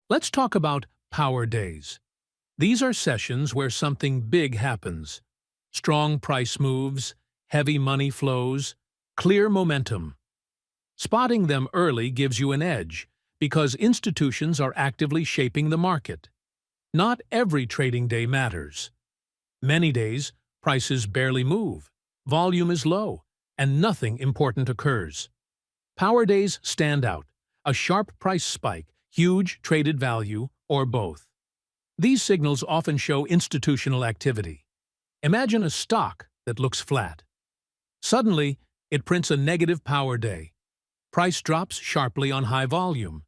Let's talk about power days. These are sessions where something big happens. Strong price moves, heavy money flows, clear momentum. Spotting them early gives you an edge because institutions are actively shaping the market. Not every trading day matters. Many days, prices barely move, volume is low, and nothing important occurs. Power days stand out, a sharp price spike, huge traded value, or both. These signals often show institutional activity. Imagine a stock that looks flat. Suddenly, it prints a negative power day. Price drops sharply on high volume.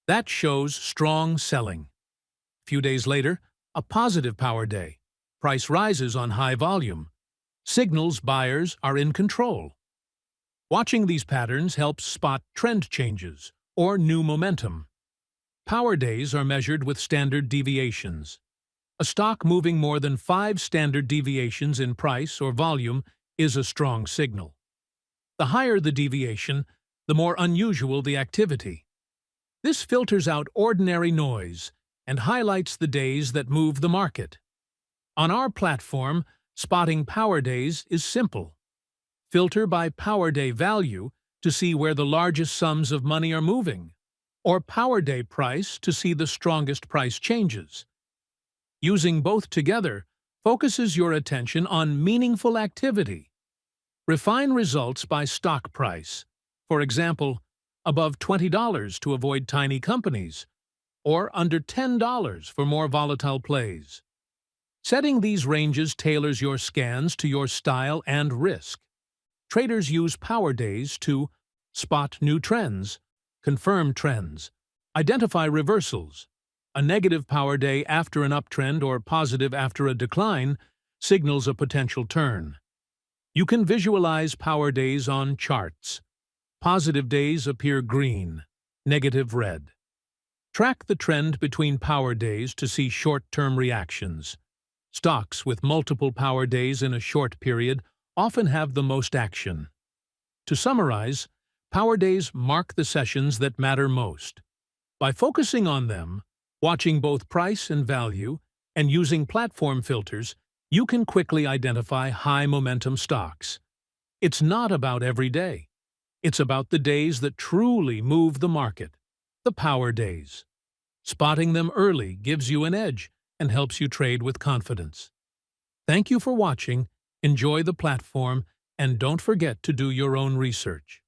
That shows strong selling. Few days later, a positive power day. Price rises on high volume. Signals buyers are in control. Watching these patterns helps spot trend changes or new momentum. Power days are measured with standard deviations. A stock moving more than 5 standard deviations in price or volume is a strong signal. The higher the deviation, the more unusual the activity. This filters out ordinary noise and highlights the days that move the market. On our platform, spotting power days is simple. Filter by power day value to see where the largest sums of money are moving, or power day price to see the strongest price changes. Using both together focuses your attention on meaningful activity. Refine results by stock price. For example, above $20 to avoid tiny companies, or under $10 for more volatile plays. Setting these ranges tailors your scans to your style and risk. Traders use power days to spot new trends, confirm trends, identify reversals. A negative power day after an uptrend or positive after a decline signals a potential turn. You can visualize power days on charts. Positive days appear green, negative red. Track the trend between power days to see short-term reactions. Stocks with multiple power days in a short period often have the most action. To summarize, power days mark the sessions that matter most. By focusing on them, watching both price and value, and using platform filters, you can quickly identify high-momentum stocks. It's not about every day. It's about the days that truly move the market, the power days. Spotting them early gives you an edge and helps you trade with confidence. Thank you for watching, enjoy the platform, and don't forget to do your own research.